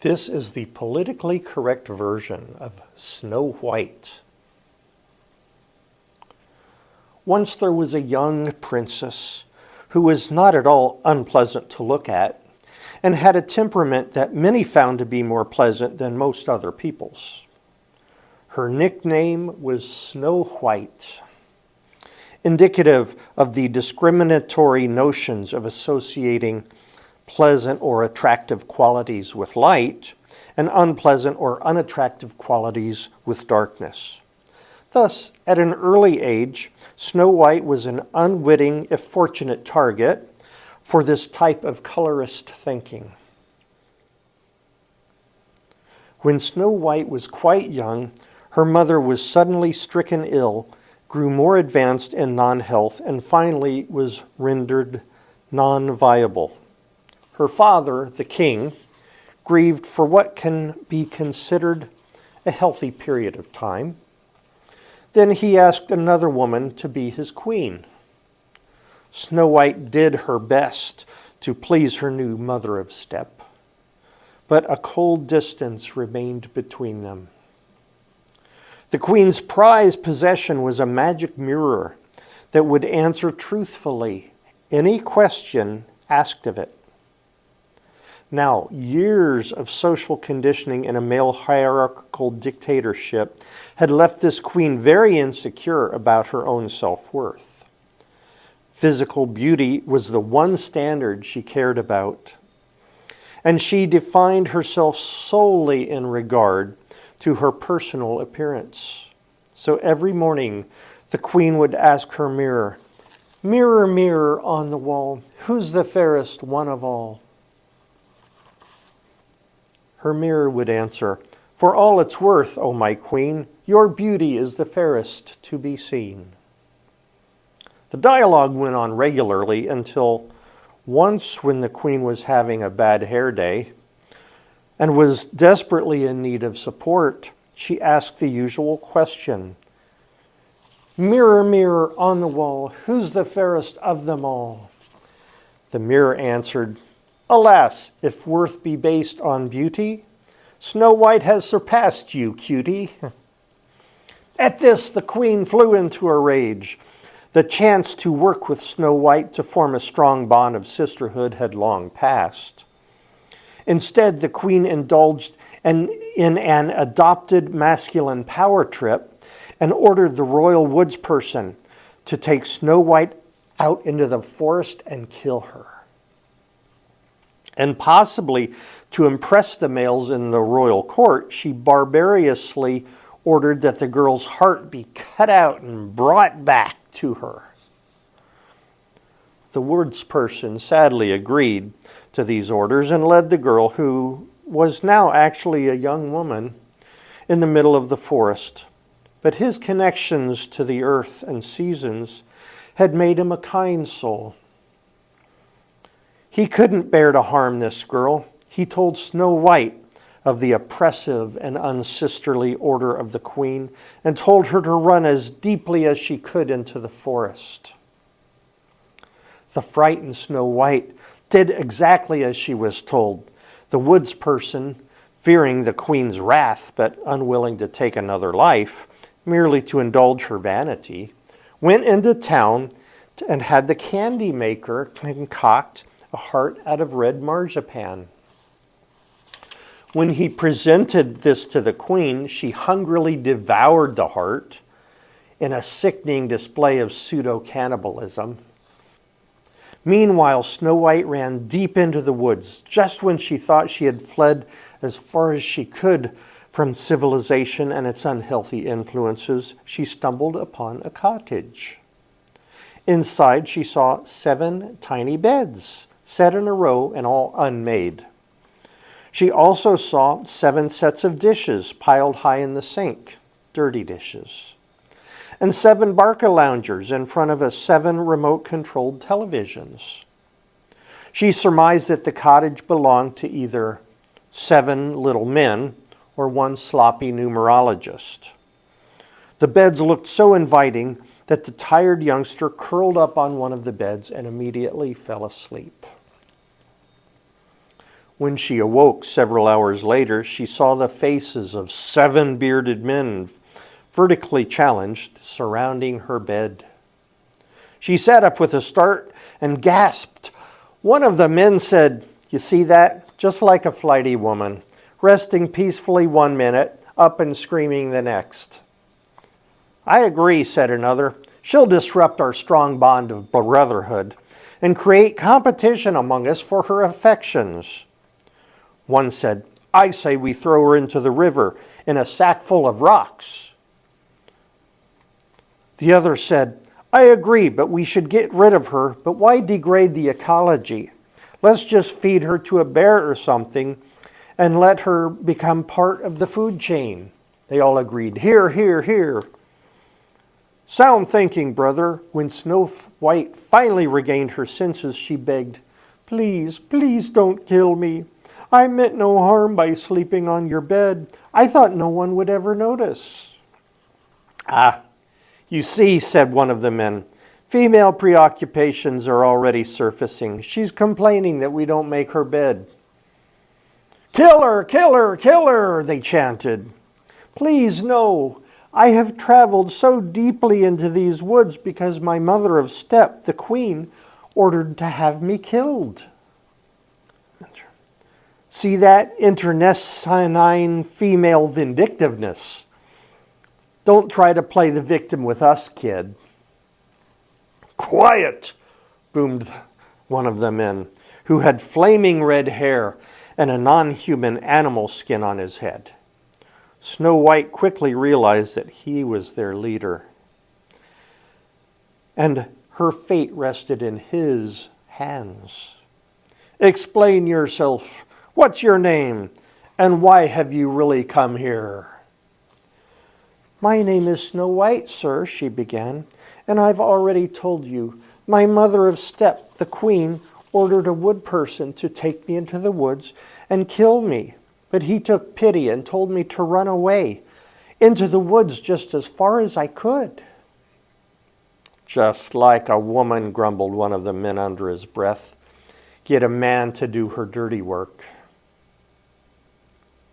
This is the politically correct version of Snow White. Once there was a young princess who was not at all unpleasant to look at and had a temperament that many found to be more pleasant than most other people's. Her nickname was Snow White, indicative of the discriminatory notions of associating pleasant or attractive qualities with light and unpleasant or unattractive qualities with darkness. Thus, at an early age, Snow White was an unwitting, if fortunate, target for this type of colorist thinking. When Snow White was quite young, her mother was suddenly stricken ill, grew more advanced in non-health, and finally was rendered non-viable. Her father, the king, grieved for what can be considered a healthy period of time. Then he asked another woman to be his queen. Snow White did her best to please her new mother of step, but a cold distance remained between them. The queen's prized possession was a magic mirror that would answer truthfully any question asked of it. Now, years of social conditioning in a male hierarchical dictatorship had left this queen very insecure about her own self-worth. Physical beauty was the one standard she cared about, and she defined herself solely in regard to her personal appearance. So every morning, the queen would ask her mirror, "Mirror, mirror on the wall, who's the fairest one of all?" Her mirror would answer, "For all it's worth, O my queen, your beauty is the fairest to be seen." The dialogue went on regularly until once, when the queen was having a bad hair day and was desperately in need of support, she asked the usual question, "Mirror, mirror on the wall, who's the fairest of them all?" The mirror answered, "Alas, if worth be based on beauty, Snow White has surpassed you, cutie." At this, the queen flew into a rage. The chance to work with Snow White to form a strong bond of sisterhood had long passed. Instead, the queen indulged in an adopted masculine power trip and ordered the royal woodsperson to take Snow White out into the forest and kill her. And possibly to impress the males in the royal court, she barbarously ordered that the girl's heart be cut out and brought back to her. The woodsperson sadly agreed to these orders and led the girl, who was now actually a young woman, in the middle of the forest. But his connections to the earth and seasons had made him a kind soul. He couldn't bear to harm this girl. He told Snow White of the oppressive and unsisterly order of the queen and told her to run as deeply as she could into the forest. The frightened Snow White did exactly as she was told. The woodsperson, fearing the queen's wrath but unwilling to take another life, merely to indulge her vanity, went into town and had the candy maker concoct a heart out of red marzipan. When he presented this to the queen, she hungrily devoured the heart in a sickening display of pseudo-cannibalism. Meanwhile, Snow White ran deep into the woods. Just when she thought she had fled as far as she could from civilization and its unhealthy influences, she stumbled upon a cottage. Inside, she saw 7 tiny beds, set in a row and all unmade. She also saw 7 sets of dishes piled high in the sink, dirty dishes, and 7 Barca loungers in front of 7 remote-controlled televisions. She surmised that the cottage belonged to either 7 little men or 1 sloppy numerologist. The beds looked so inviting that the tired youngster curled up on one of the beds and immediately fell asleep. When she awoke several hours later, she saw the faces of 7 bearded men, vertically challenged, surrounding her bed. She sat up with a start and gasped. One of the men said, "You see that? Just like a flighty woman, resting peacefully 1 minute, up and screaming the next." "I agree," said another. "She'll disrupt our strong bond of brotherhood and create competition among us for her affections." One said, "I say we throw her into the river in a sack full of rocks." The other said, "I agree, but we should get rid of her. But why degrade the ecology? Let's just feed her to a bear or something and let her become part of the food chain." They all agreed, "Here, here, here." "Sound thinking, brother." When Snow White finally regained her senses, she begged, "Please, please don't kill me. I meant no harm by sleeping on your bed. I thought no one would ever notice." "Ah, you see," said one of the men, "female preoccupations are already surfacing. She's complaining that we don't make her bed." "Kill her, kill her, kill her," they chanted. "Please, no. I have traveled so deeply into these woods because my mother of Steppe, the queen, ordered to have me killed." See that internecine female vindictiveness? Don't try to play the victim with us, kid. "Quiet," boomed one of the men, who had flaming red hair and a non-human animal skin on his head. Snow White quickly realized that he was their leader, and her fate rested in his hands. "Explain yourself. What's your name? And why have you really come here?" "My name is Snow White, sir," she began, "and I've already told you. My mother of Steppe, the queen, ordered a wood person to take me into the woods and kill me. But he took pity and told me to run away into the woods just as far as I could." "Just like a woman," grumbled one of the men under his breath. "Get a man to do her dirty work."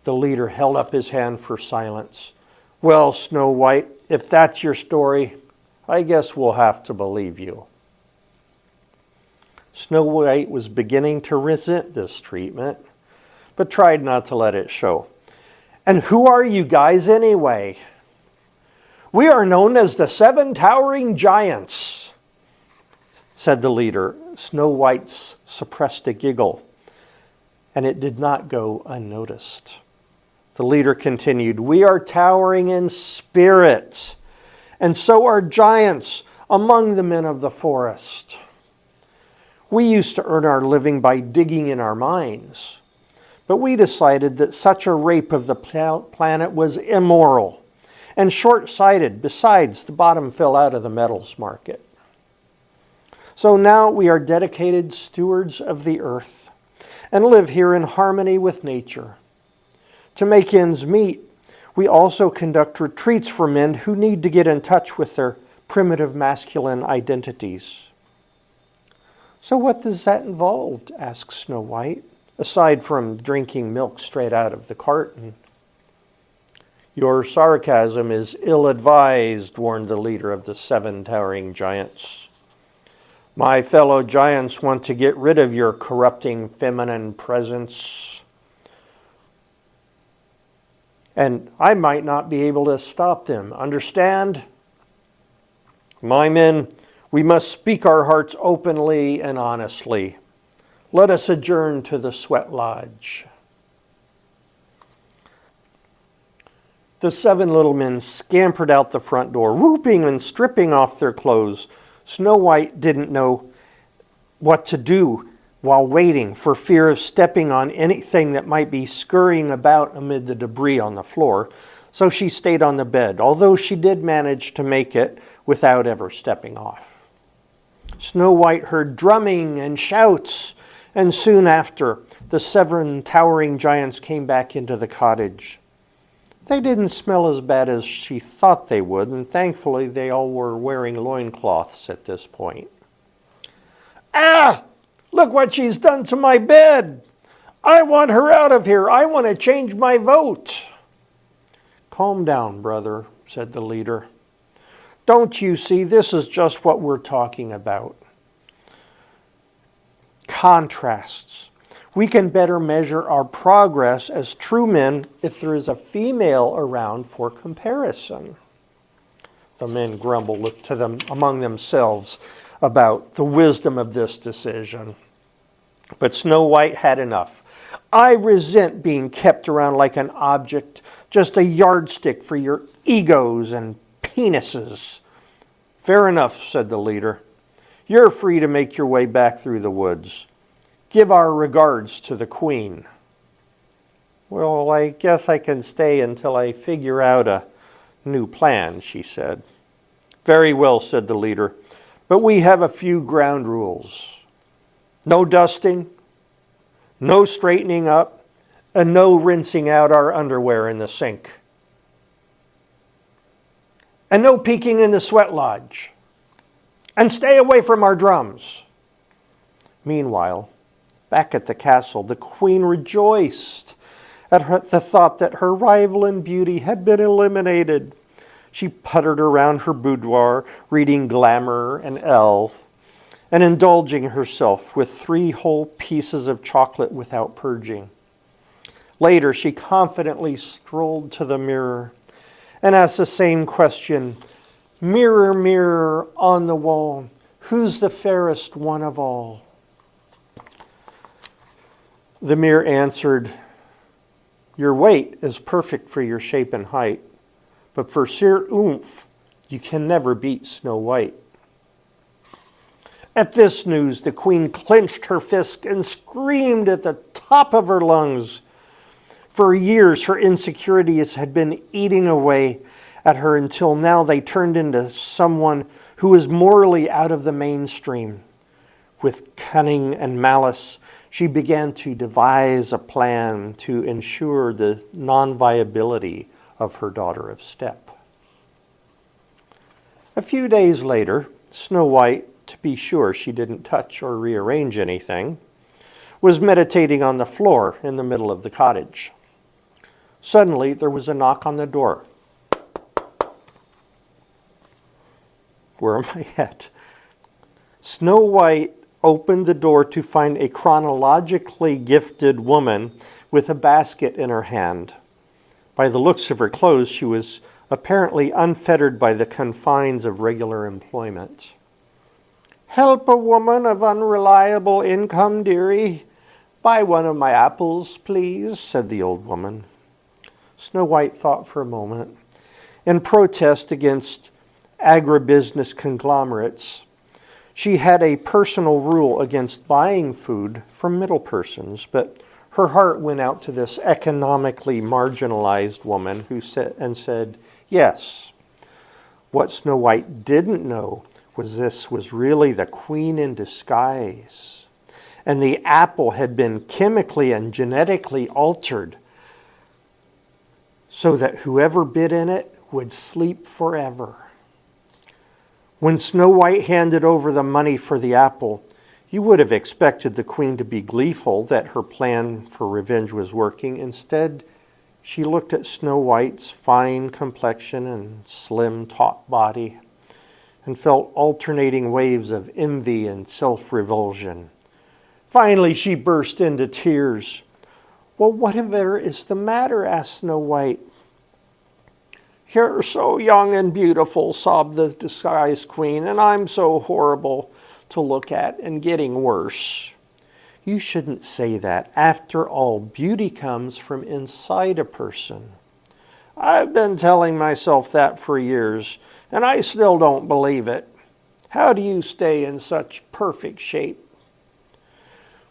The leader held up his hand for silence. "Well, Snow White, if that's your story, I guess we'll have to believe you." Snow White was beginning to resent this treatment, but tried not to let it show. "And who are you guys anyway?" "We are known as the 7 Towering Giants," said the leader. Snow White suppressed a giggle, and it did not go unnoticed. The leader continued, "We are towering in spirit, and so are giants among the men of the forest. We used to earn our living by digging in our mines, but we decided that such a rape of the planet was immoral and short-sighted. Besides, the bottom fell out of the metals market. So now we are dedicated stewards of the earth and live here in harmony with nature. To make ends meet, we also conduct retreats for men who need to get in touch with their primitive masculine identities." "So what does that involve?" asked Snow White, "aside from drinking milk straight out of the carton?" "Your sarcasm is ill-advised," warned the leader of the 7 Towering Giants. "My fellow giants want to get rid of your corrupting feminine presence. And I might not be able to stop them. Understand? My men, we must speak our hearts openly and honestly. Let us adjourn to the sweat lodge." The 7 little men scampered out the front door, whooping and stripping off their clothes. Snow White didn't know what to do while waiting, for fear of stepping on anything that might be scurrying about amid the debris on the floor, so she stayed on the bed, although she did manage to make it without ever stepping off. Snow White heard drumming and shouts, and soon after, the 7 Towering Giants came back into the cottage. They didn't smell as bad as she thought they would, and thankfully they all were wearing loincloths at this point. "Ah! Look what she's done to my bed! I want her out of here. I want to change my vote. Calm down, brother, said the leader. Don't you see, this is just what we're talking about. Contrasts. We can better measure our progress as true men if there is a female around for comparison. The men grumbled to them among themselves about the wisdom of this decision. But Snow White had enough. I resent being kept around like an object, just a yardstick for your egos and penises. Fair enough, said the leader. You're free to make your way back through the woods. Give our regards to the Queen. Well, I guess I can stay until I figure out a new plan, she said. Very well, said the leader, but we have a few ground rules. No dusting, no straightening up, and no rinsing out our underwear in the sink. And no peeking in the sweat lodge. And stay away from our drums. Meanwhile, back at the castle, the Queen rejoiced at the thought that her rival in beauty had been eliminated. She puttered around her boudoir, reading Glamour and Elle, and indulging herself with 3 whole pieces of chocolate without purging. Later, she confidently strolled to the mirror and asked the same question, Mirror, mirror on the wall, who's the fairest one of all? The mirror answered, Your weight is perfect for your shape and height, but for sheer oomph, you can never beat Snow White. At this news, the Queen clenched her fist and screamed at the top of her lungs. For years, her insecurities had been eating away at her until now they turned into someone who was morally out of the mainstream. With cunning and malice, she began to devise a plan to ensure the non-viability of her daughter of Step. A few days later, Snow White, to be sure she didn't touch or rearrange anything, was meditating on the floor in the middle of the cottage. Suddenly, there was a knock on the door. Where am I at? Snow White opened the door to find a chronologically gifted woman with a basket in her hand. By the looks of her clothes, she was apparently unfettered by the confines of regular employment. Help a woman of unreliable income, dearie. Buy one of my apples, please, said the old woman. Snow White thought for a moment. In protest against agribusiness conglomerates, she had a personal rule against buying food from middle persons, but her heart went out to this economically marginalized woman who said, yes. What Snow White didn't know was this was really the Queen in disguise. And the apple had been chemically and genetically altered so that whoever bit in it would sleep forever. When Snow White handed over the money for the apple, you would have expected the Queen to be gleeful that her plan for revenge was working. Instead, she looked at Snow White's fine complexion and slim, taut body and felt alternating waves of envy and self-revulsion. Finally, she burst into tears. Well, whatever is the matter? Asked Snow White. You're so young and beautiful, sobbed the disguised Queen, and I'm so horrible to look at and getting worse. You shouldn't say that. After all, beauty comes from inside a person. I've been telling myself that for years, and I still don't believe it. How do you stay in such perfect shape?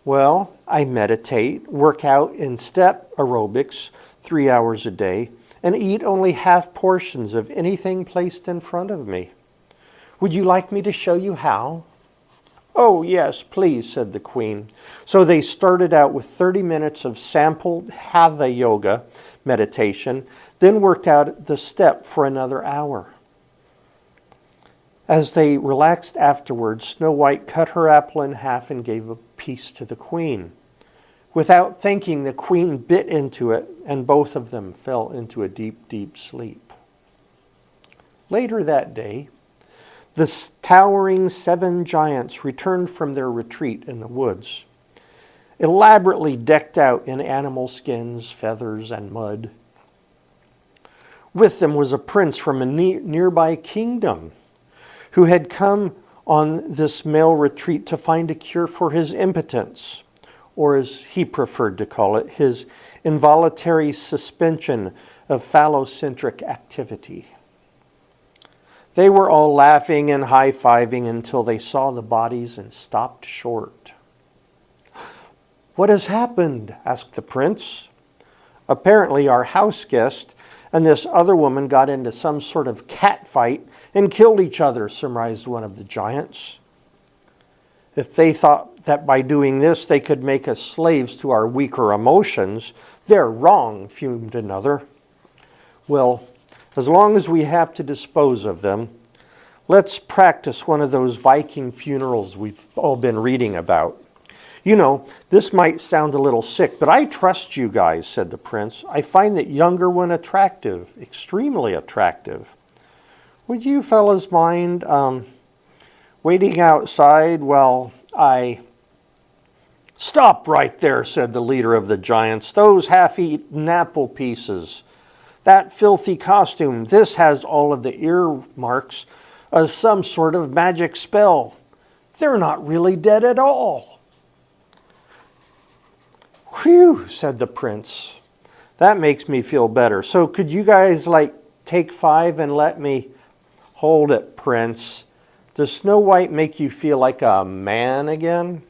Well, I meditate, work out in step aerobics 3 hours a day, and eat only half portions of anything placed in front of me. Would you like me to show you how? Oh, yes, please, said the Queen. So they started out with 30 minutes of sampled Hatha yoga meditation, then worked out the step for another hour. As they relaxed afterwards, Snow White cut her apple in half and gave a piece to the Queen. Without thinking, the queen bit into it, and both of them fell into a deep, deep sleep. Later that day, the towering 7 giants returned from their retreat in the woods, elaborately decked out in animal skins, feathers, and mud. With them was a prince from a nearby kingdom who had come on this male retreat to find a cure for his impotence, or as he preferred to call it, his involuntary suspension of phallocentric activity. They were all laughing and high-fiving until they saw the bodies and stopped short. "What has happened?" asked the prince. "Apparently our house guest and this other woman got into some sort of cat fight and killed each other," surmised one of the giants. "If they thought that by doing this they could make us slaves to our weaker emotions, they're wrong," fumed another. "Well, as long as we have to dispose of them, let's practice one of those Viking funerals we've all been reading about. You know, this might sound a little sick, but I trust you guys," said the prince. "I find that younger one attractive, extremely attractive. Would you fellas mind waiting outside while I—" "Stop right there," said the leader of the giants. "Those half-eaten apple pieces. That filthy costume, this has all of the earmarks of some sort of magic spell. They're not really dead at all." "Whew," said the prince. "That makes me feel better. So could you guys, take 5 and let me—" "Hold it, Prince. Does Snow White make you feel like a man again?"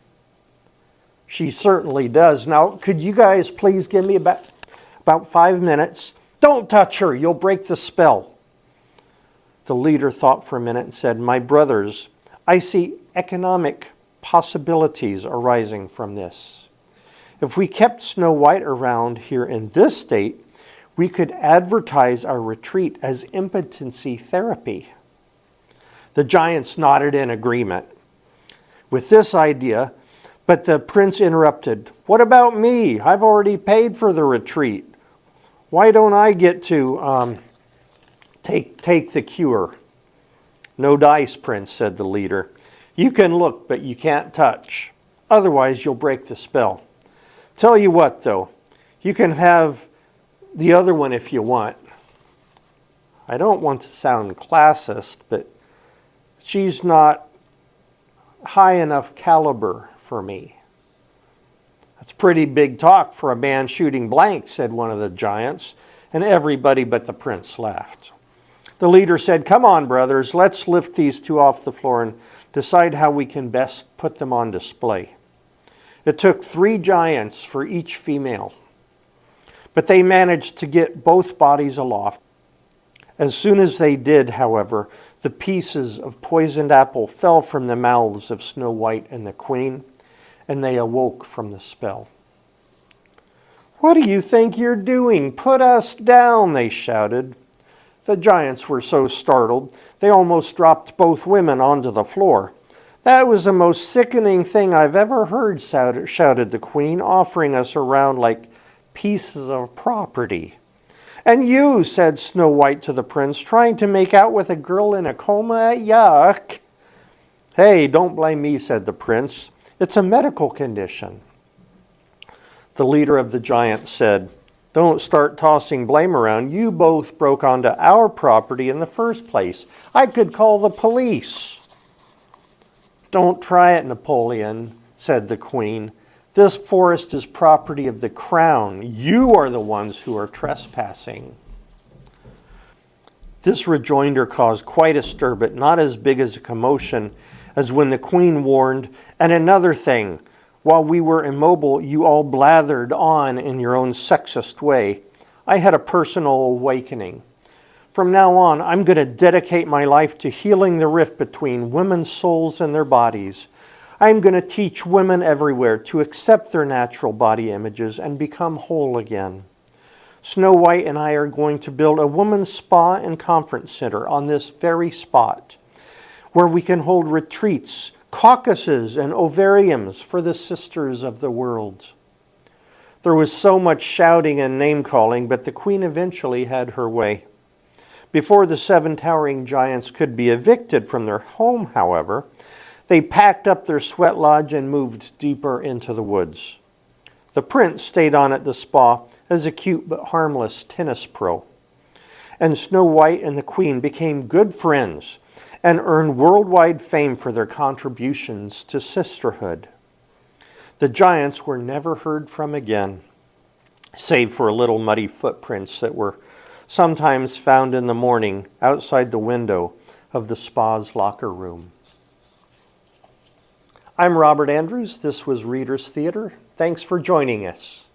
"She certainly does. Now, could you guys please give me about 5 minutes? Don't touch her. You'll break the spell." The leader thought for a minute and said, "My brothers, I see economic possibilities arising from this. If we kept Snow White around here in this state, we could advertise our retreat as impotency therapy." The giants nodded in agreement with this idea, but the prince interrupted. "What about me? I've already paid for the retreat. Why don't I get to take the cure?" "No dice, Prince," said the leader. "You can look, but you can't touch. Otherwise, you'll break the spell. Tell you what, though, you can have the other one if you want. I don't want to sound classist, but she's not high enough caliber for me." "That's pretty big talk for a man shooting blanks," said one of the giants, and everybody but the prince laughed. The leader said, "Come on, brothers, let's lift these 2 off the floor and decide how we can best put them on display." It took 3 giants for each female, but they managed to get both bodies aloft. As soon as they did, however, the pieces of poisoned apple fell from the mouths of Snow White and the queen, and they awoke from the spell. "What do you think you're doing? Put us down!" they shouted. The giants were so startled, they almost dropped both women onto the floor. "That was the most sickening thing I've ever heard," shouted the queen, offering us around like pieces of property. "And you," said Snow White to the prince, "trying to make out with a girl in a coma? Yuck!" "Hey, don't blame me," said the prince. "It's a medical condition." The leader of the giants said, "Don't start tossing blame around. You both broke onto our property in the first place. I could call the police." "Don't try it, Napoleon," said the queen. "This forest is property of the crown. You are the ones who are trespassing." This rejoinder caused quite a stir, but not as big as a commotion as when the queen warned, "And another thing, while we were immobile, you all blathered on in your own sexist way. I had a personal awakening. From now on, I'm going to dedicate my life to healing the rift between women's souls and their bodies. I'm going to teach women everywhere to accept their natural body images and become whole again. Snow White and I are going to build a women's spa and conference center on this very spot, where we can hold retreats, caucuses, and ovariums for the sisters of the world. There was so much shouting and name-calling, but the queen eventually had her way. Before the 7 towering giants could be evicted from their home, however, they packed up their sweat lodge and moved deeper into the woods. The prince stayed on at the spa as a cute but harmless tennis pro. And Snow White and the queen became good friends and earned worldwide fame for their contributions to sisterhood. The giants were never heard from again, save for little muddy footprints that were sometimes found in the morning outside the window of the spa's locker room. I'm Robert Andrews. This was Reader's Theater. Thanks for joining us.